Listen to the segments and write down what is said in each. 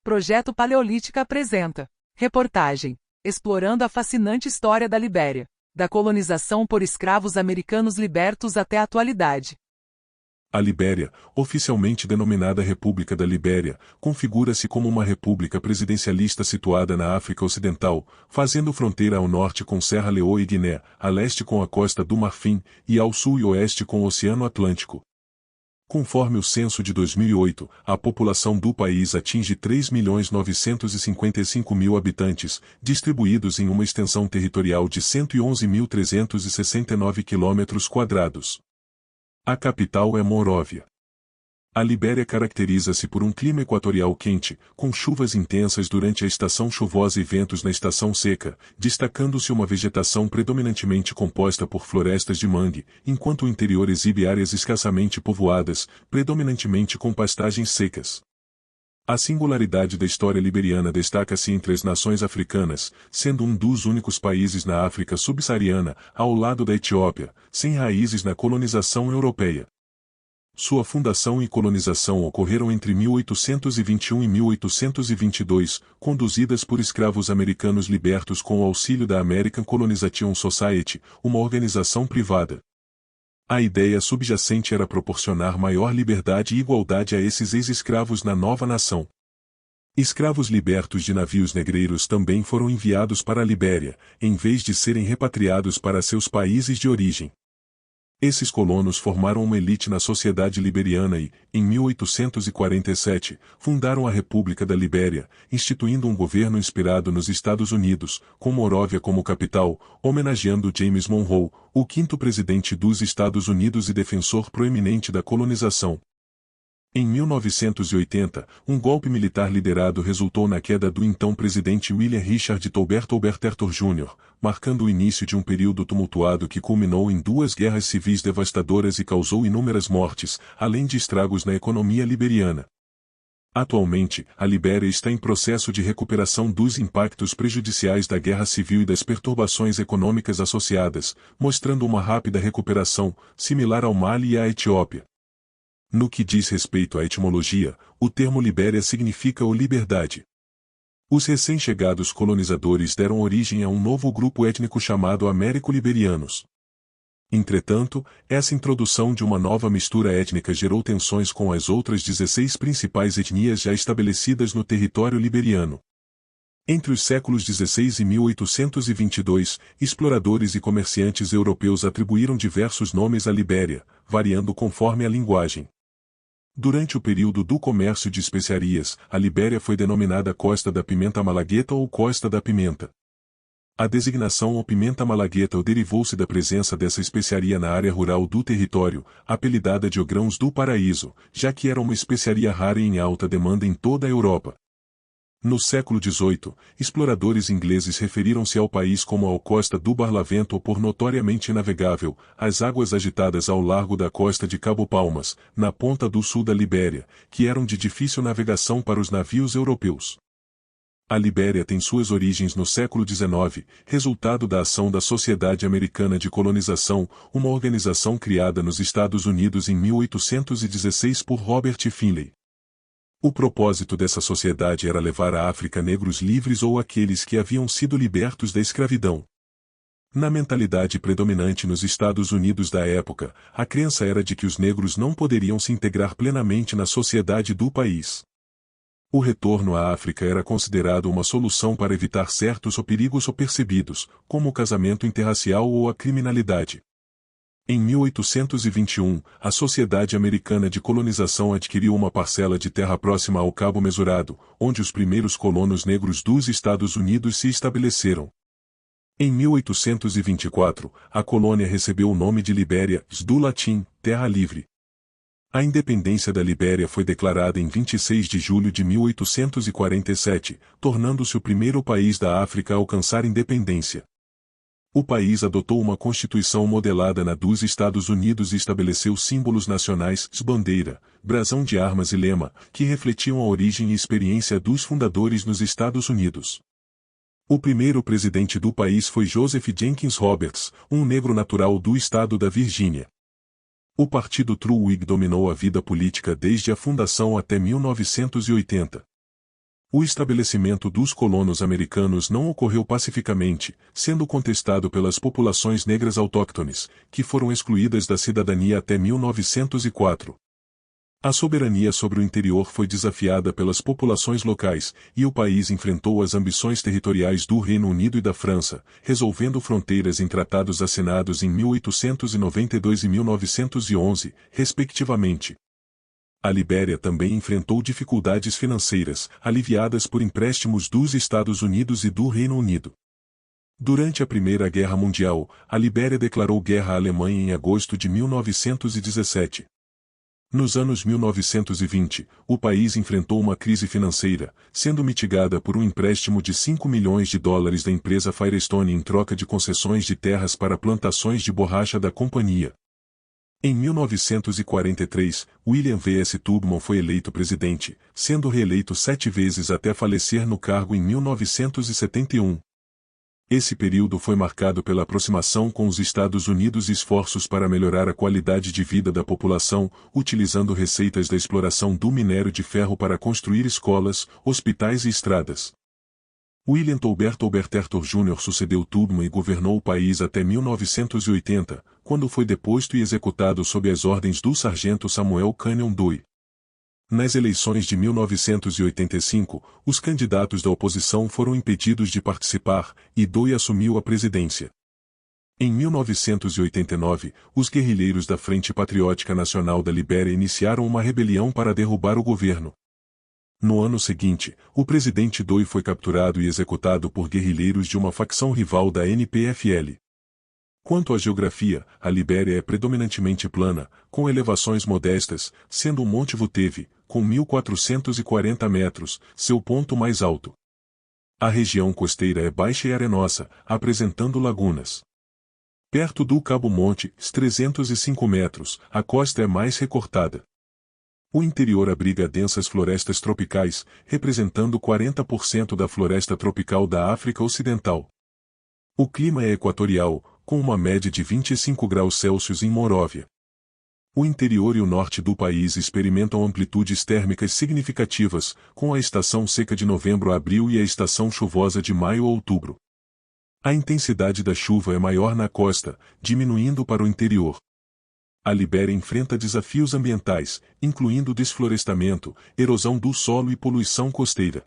Projeto Paleolítica apresenta. Reportagem. Explorando a fascinante história da Libéria, da colonização por escravos americanos libertos até a atualidade. A Libéria, oficialmente denominada República da Libéria, configura-se como uma república presidencialista situada na África Ocidental, fazendo fronteira ao norte com Serra Leoa e Guiné, a leste com a Costa do Marfim, e ao sul e oeste com o Oceano Atlântico. Conforme o censo de 2008, a população do país atinge 3.955.000 habitantes, distribuídos em uma extensão territorial de 111.369 km². A capital é Monróvia. A Libéria caracteriza-se por um clima equatorial quente, com chuvas intensas durante a estação chuvosa e ventos na estação seca, destacando-se uma vegetação predominantemente composta por florestas de mangue, enquanto o interior exibe áreas escassamente povoadas, predominantemente com pastagens secas. A singularidade da história liberiana destaca-se entre as nações africanas, sendo um dos únicos países na África subsaariana, ao lado da Etiópia, sem raízes na colonização europeia. Sua fundação e colonização ocorreram entre 1821 e 1822, conduzidas por escravos americanos libertos com o auxílio da American Colonization Society, uma organização privada. A ideia subjacente era proporcionar maior liberdade e igualdade a esses ex-escravos na nova nação. Escravos libertos de navios negreiros também foram enviados para a Libéria, em vez de serem repatriados para seus países de origem. Esses colonos formaram uma elite na sociedade liberiana e, em 1847, fundaram a República da Libéria, instituindo um governo inspirado nos Estados Unidos, com Monróvia como capital, homenageando James Monroe, o quinto presidente dos Estados Unidos e defensor proeminente da colonização. Em 1980, um golpe militar liderado resultou na queda do então presidente William Richard Tolbert Jr., marcando o início de um período tumultuado que culminou em duas guerras civis devastadoras e causou inúmeras mortes, além de estragos na economia liberiana. Atualmente, a Libéria está em processo de recuperação dos impactos prejudiciais da guerra civil e das perturbações econômicas associadas, mostrando uma rápida recuperação, similar ao Mali e à Etiópia. No que diz respeito à etimologia, o termo Libéria significa o liberdade. Os recém-chegados colonizadores deram origem a um novo grupo étnico chamado Américo-Liberianos. Entretanto, essa introdução de uma nova mistura étnica gerou tensões com as outras 16 principais etnias já estabelecidas no território liberiano. Entre os séculos XVI e 1822, exploradores e comerciantes europeus atribuíram diversos nomes à Libéria, variando conforme a linguagem. Durante o período do comércio de especiarias, a Libéria foi denominada Costa da Pimenta Malagueta ou Costa da Pimenta. A designação ou pimenta malagueta derivou-se da presença dessa especiaria na área rural do território, apelidada de grãos do paraíso, já que era uma especiaria rara e em alta demanda em toda a Europa. No século XVIII, exploradores ingleses referiram-se ao país como a Costa do Barlavento por notoriamente navegável, as águas agitadas ao largo da costa de Cabo Palmas, na ponta do sul da Libéria, que eram de difícil navegação para os navios europeus. A Libéria tem suas origens no século XIX, resultado da ação da Sociedade Americana de Colonização, uma organização criada nos Estados Unidos em 1816 por Robert Finley. O propósito dessa sociedade era levar à África negros livres ou aqueles que haviam sido libertos da escravidão. Na mentalidade predominante nos Estados Unidos da época, a crença era de que os negros não poderiam se integrar plenamente na sociedade do país. O retorno à África era considerado uma solução para evitar certos perigos percebidos, como o casamento interracial ou a criminalidade. Em 1821, a Sociedade Americana de Colonização adquiriu uma parcela de terra próxima ao Cabo Mesurado, onde os primeiros colonos negros dos Estados Unidos se estabeleceram. Em 1824, a colônia recebeu o nome de Libéria, do latim, terra livre. A independência da Libéria foi declarada em 26 de julho de 1847, tornando-se o primeiro país da África a alcançar independência. O país adotou uma constituição modelada na dos Estados Unidos e estabeleceu símbolos nacionais, bandeira, brasão de armas e lema, que refletiam a origem e experiência dos fundadores nos Estados Unidos. O primeiro presidente do país foi Joseph Jenkins Roberts, um negro natural do estado da Virgínia. O partido True Whig dominou a vida política desde a fundação até 1980. O estabelecimento dos colonos americanos não ocorreu pacificamente, sendo contestado pelas populações negras autóctones, que foram excluídas da cidadania até 1904. A soberania sobre o interior foi desafiada pelas populações locais, e o país enfrentou as ambições territoriais do Reino Unido e da França, resolvendo fronteiras em tratados assinados em 1892 e 1911, respectivamente. A Libéria também enfrentou dificuldades financeiras, aliviadas por empréstimos dos Estados Unidos e do Reino Unido. Durante a Primeira Guerra Mundial, a Libéria declarou guerra à Alemanha em agosto de 1917. Nos anos 1920, o país enfrentou uma crise financeira, sendo mitigada por um empréstimo de 5 milhões de dólares da empresa Firestone em troca de concessões de terras para plantações de borracha da companhia. Em 1943, William V.S. Tubman foi eleito presidente, sendo reeleito 7 vezes até falecer no cargo em 1971. Esse período foi marcado pela aproximação com os Estados Unidos e esforços para melhorar a qualidade de vida da população, utilizando receitas da exploração do minério de ferro para construir escolas, hospitais e estradas. William Tolbert Arthur Jr. sucedeu Tubman e governou o país até 1980, quando foi deposto e executado sob as ordens do sargento Samuel Canyon Dewey. Nas eleições de 1985, os candidatos da oposição foram impedidos de participar, e Dewey assumiu a presidência. Em 1989, os guerrilheiros da Frente Patriótica Nacional da Libéria iniciaram uma rebelião para derrubar o governo. No ano seguinte, o presidente Dewey foi capturado e executado por guerrilheiros de uma facção rival da NPFL. Quanto à geografia, a Libéria é predominantemente plana, com elevações modestas, sendo o Monte Vuteve, com 1.440 metros, seu ponto mais alto. A região costeira é baixa e arenosa, apresentando lagunas. Perto do Cabo Monte, 305 metros, a costa é mais recortada. O interior abriga densas florestas tropicais, representando 40% da floresta tropical da África Ocidental. O clima é equatorial, com uma média de 25 graus Celsius em Monróvia. O interior e o norte do país experimentam amplitudes térmicas significativas, com a estação seca de novembro a abril e a estação chuvosa de maio a outubro. A intensidade da chuva é maior na costa, diminuindo para o interior. A Libéria enfrenta desafios ambientais, incluindo desflorestamento, erosão do solo e poluição costeira.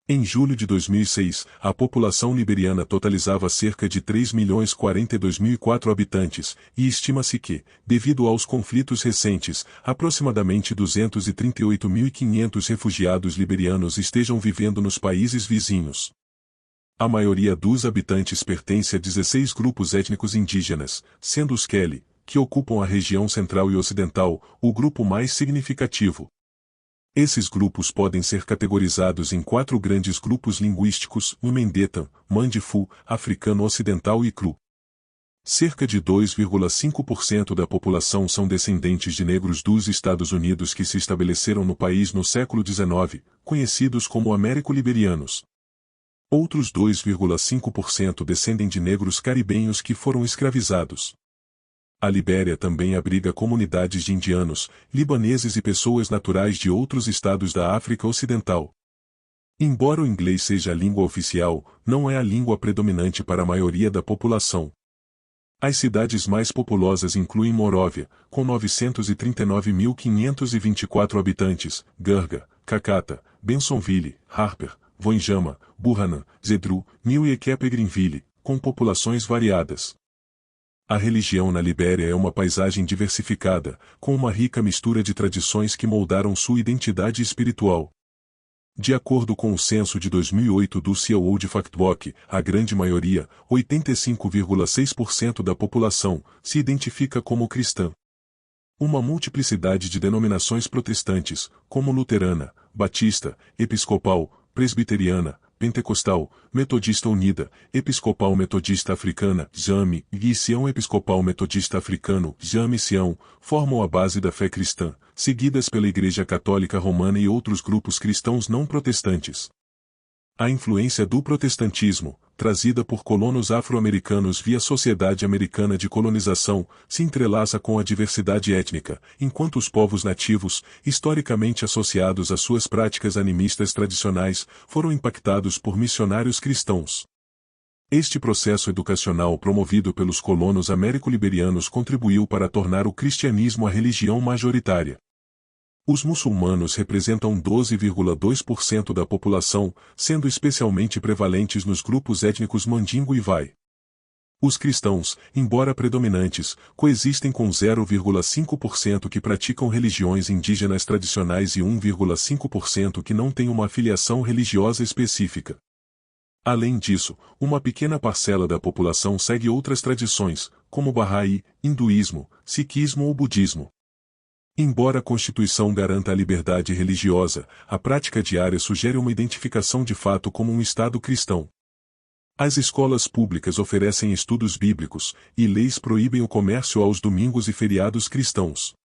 Em julho de 2006, a população liberiana totalizava cerca de 3.042.004 habitantes, e estima-se que, devido aos conflitos recentes, aproximadamente 238.500 refugiados liberianos estejam vivendo nos países vizinhos. A maioria dos habitantes pertence a 16 grupos étnicos indígenas, sendo os Kelly, que ocupam a região central e ocidental, o grupo mais significativo. Esses grupos podem ser categorizados em 4 grandes grupos linguísticos: Umendetan, Mandifu, Africano Ocidental e Kru. Cerca de 2,5% da população são descendentes de negros dos Estados Unidos que se estabeleceram no país no século XIX, conhecidos como américo-liberianos. Outros 2,5% descendem de negros caribenhos que foram escravizados. A Libéria também abriga comunidades de indianos, libaneses e pessoas naturais de outros estados da África Ocidental. Embora o inglês seja a língua oficial, não é a língua predominante para a maioria da população. As cidades mais populosas incluem Monróvia, com 939.524 habitantes, Garga, Cacata, Bensonville, Harper, Voinjama, Buchanan, Zedru, New e Ekepe Greenville, com populações variadas. A religião na Libéria é uma paisagem diversificada, com uma rica mistura de tradições que moldaram sua identidade espiritual. De acordo com o censo de 2008 do Cia World Factbook, a grande maioria, 85,6% da população, se identifica como cristã. Uma multiplicidade de denominações protestantes, como luterana, batista, episcopal, presbiteriana, pentecostal, metodista unida, episcopal metodista africana, JAME, e Sião episcopal metodista africano, JAME Sião, formam a base da fé cristã, seguidas pela Igreja Católica Romana e outros grupos cristãos não protestantes. A influência do protestantismo, trazida por colonos afro-americanos via Sociedade Americana de Colonização, se entrelaça com a diversidade étnica, enquanto os povos nativos, historicamente associados às suas práticas animistas tradicionais, foram impactados por missionários cristãos. Este processo educacional promovido pelos colonos américo-liberianos contribuiu para tornar o cristianismo a religião majoritária. Os muçulmanos representam 12,2% da população, sendo especialmente prevalentes nos grupos étnicos Mandingo e Vai. Os cristãos, embora predominantes, coexistem com 0,5% que praticam religiões indígenas tradicionais e 1,5% que não têm uma afiliação religiosa específica. Além disso, uma pequena parcela da população segue outras tradições, como Bahá'í, hinduísmo, sikhismo ou budismo. Embora a Constituição garanta a liberdade religiosa, a prática diária sugere uma identificação de fato como um Estado cristão. As escolas públicas oferecem estudos bíblicos, e leis proíbem o comércio aos domingos e feriados cristãos.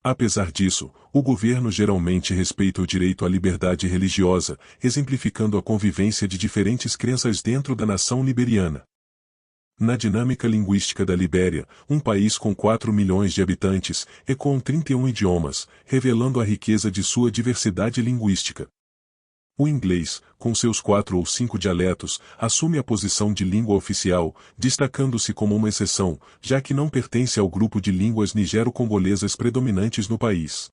Apesar disso, o governo geralmente respeita o direito à liberdade religiosa, exemplificando a convivência de diferentes crenças dentro da nação liberiana. Na dinâmica linguística da Libéria, um país com 4 milhões de habitantes, e com 31 idiomas, revelando a riqueza de sua diversidade linguística. O inglês, com seus 4 ou 5 dialetos, assume a posição de língua oficial, destacando-se como uma exceção, já que não pertence ao grupo de línguas nigero-congolesas predominantes no país.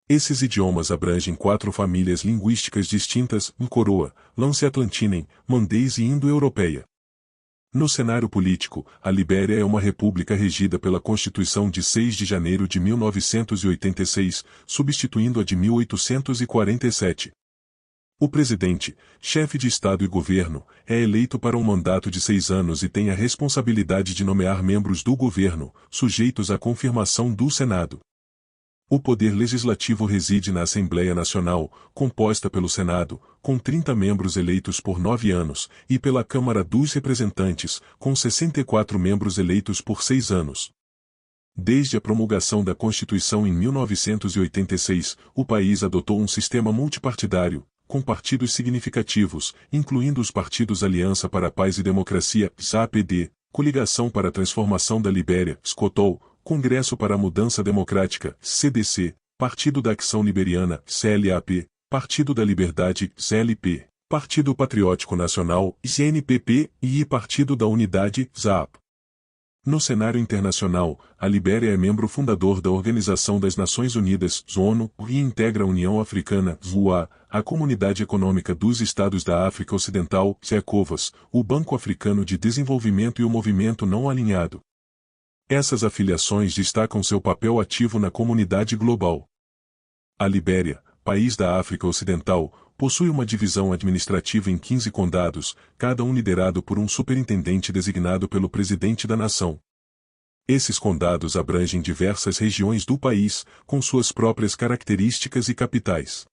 Esses idiomas abrangem 4 famílias linguísticas distintas: Nkoroa, Lance-Atlantinen, Mandês e Indo-Europeia. No cenário político, a Libéria é uma república regida pela Constituição de 6 de janeiro de 1986, substituindo a de 1847. O presidente, chefe de Estado e governo, é eleito para um mandato de 6 anos e tem a responsabilidade de nomear membros do governo, sujeitos à confirmação do Senado. O poder legislativo reside na Assembleia Nacional, composta pelo Senado, com 30 membros eleitos por 9 anos, e pela Câmara dos Representantes, com 64 membros eleitos por 6 anos. Desde a promulgação da Constituição em 1986, o país adotou um sistema multipartidário, com partidos significativos, incluindo os partidos Aliança para a Paz e Democracia, (APD), Coligação para a Transformação da Libéria, (SCOTOL), Congresso para a Mudança Democrática, (CDC), Partido da Ação Liberiana, Partido da Liberdade, (CLP), Partido Patriótico Nacional, (CNPP) e Partido da Unidade, (ZAP). No cenário internacional, a Libéria é membro fundador da Organização das Nações Unidas, (ONU), e integra a União Africana, (UA), a Comunidade Econômica dos Estados da África Ocidental, (ECOWAS), o Banco Africano de Desenvolvimento e o Movimento Não Alinhado. Essas afiliações destacam seu papel ativo na comunidade global. A Libéria, país da África Ocidental, possui uma divisão administrativa em 15 condados, cada um liderado por um superintendente designado pelo presidente da nação. Esses condados abrangem diversas regiões do país, com suas próprias características e capitais.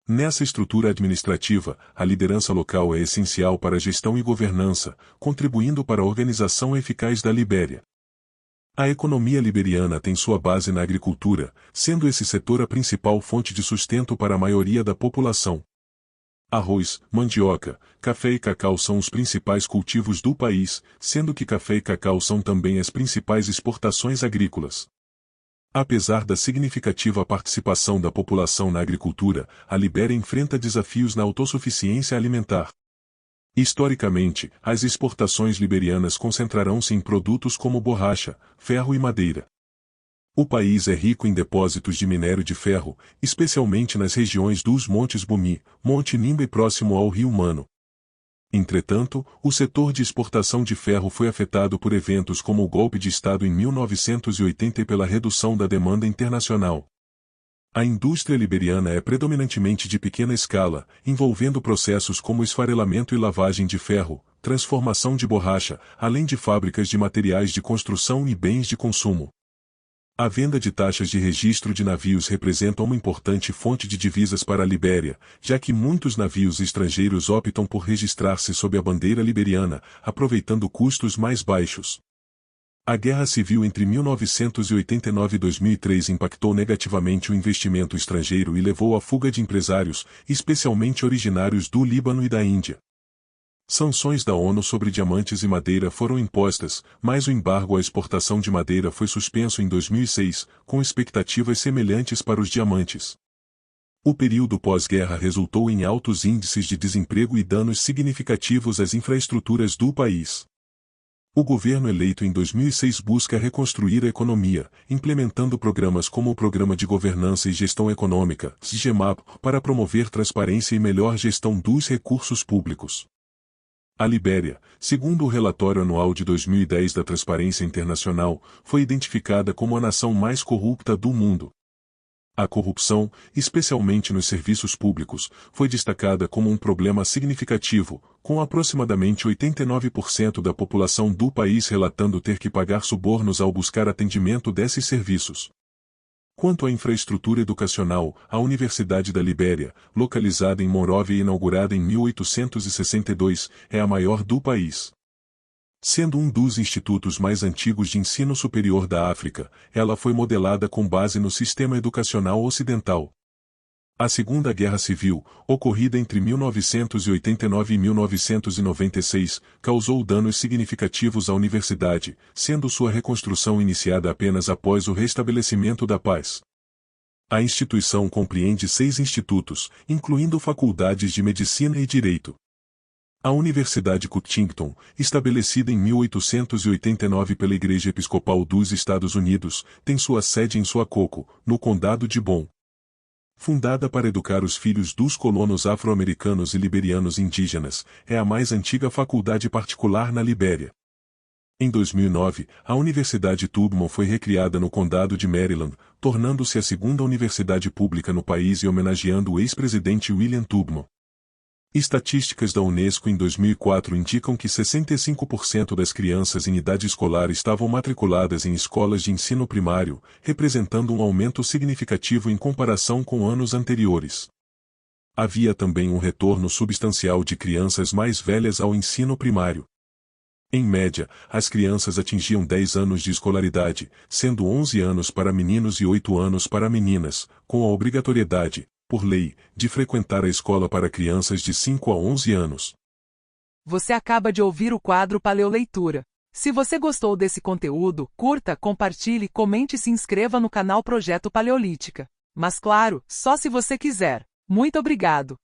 Nessa estrutura administrativa, a liderança local é essencial para a gestão e governança, contribuindo para a organização eficaz da Libéria. A economia liberiana tem sua base na agricultura, sendo esse setor a principal fonte de sustento para a maioria da população. Arroz, mandioca, café e cacau são os principais cultivos do país, sendo que café e cacau são também as principais exportações agrícolas. Apesar da significativa participação da população na agricultura, a Libéria enfrenta desafios na autossuficiência alimentar. Historicamente, as exportações liberianas concentrarão-se em produtos como borracha, ferro e madeira. O país é rico em depósitos de minério de ferro, especialmente nas regiões dos Montes Bumi, Monte Nimba e próximo ao Rio Mano. Entretanto, o setor de exportação de ferro foi afetado por eventos como o golpe de Estado em 1980 e pela redução da demanda internacional. A indústria liberiana é predominantemente de pequena escala, envolvendo processos como esfarelamento e lavagem de ferro, transformação de borracha, além de fábricas de materiais de construção e bens de consumo. A venda de taxas de registro de navios representa uma importante fonte de divisas para a Libéria, já que muitos navios estrangeiros optam por registrar-se sob a bandeira liberiana, aproveitando custos mais baixos. A Guerra Civil entre 1989 e 2003 impactou negativamente o investimento estrangeiro e levou à fuga de empresários, especialmente originários do Líbano e da Índia. Sanções da ONU sobre diamantes e madeira foram impostas, mas o embargo à exportação de madeira foi suspenso em 2006, com expectativas semelhantes para os diamantes. O período pós-guerra resultou em altos índices de desemprego e danos significativos às infraestruturas do país. O governo eleito em 2006 busca reconstruir a economia, implementando programas como o Programa de Governança e Gestão Econômica, SGMAP, para promover transparência e melhor gestão dos recursos públicos. A Libéria, segundo o relatório anual de 2010 da Transparência Internacional, foi identificada como a nação mais corrupta do mundo. A corrupção, especialmente nos serviços públicos, foi destacada como um problema significativo, com aproximadamente 89% da população do país relatando ter que pagar subornos ao buscar atendimento desses serviços. Quanto à infraestrutura educacional, a Universidade da Libéria, localizada em Monróvia e inaugurada em 1862, é a maior do país. Sendo um dos institutos mais antigos de ensino superior da África, ela foi modelada com base no sistema educacional ocidental. A Segunda Guerra Civil, ocorrida entre 1989 e 1996, causou danos significativos à universidade, sendo sua reconstrução iniciada apenas após o restabelecimento da paz. A instituição compreende 6 institutos, incluindo faculdades de medicina e direito. A Universidade Cuttington, estabelecida em 1889 pela Igreja Episcopal dos Estados Unidos, tem sua sede em Suacoco, no Condado de Bon. Fundada para educar os filhos dos colonos afro-americanos e liberianos indígenas, é a mais antiga faculdade particular na Libéria. Em 2009, a Universidade Tubman foi recriada no Condado de Maryland, tornando-se a segunda universidade pública no país e homenageando o ex-presidente William Tubman. Estatísticas da Unesco em 2004 indicam que 65% das crianças em idade escolar estavam matriculadas em escolas de ensino primário, representando um aumento significativo em comparação com anos anteriores. Havia também um retorno substancial de crianças mais velhas ao ensino primário. Em média, as crianças atingiam 10 anos de escolaridade, sendo 11 anos para meninos e 8 anos para meninas, com a obrigatoriedade, por lei, de frequentar a escola para crianças de 5 a 11 anos. Você acaba de ouvir o quadro Paleoleitura. Se você gostou desse conteúdo, curta, compartilhe, comente e se inscreva no canal Projeto Paleolítica. Mas claro, só se você quiser. Muito obrigado!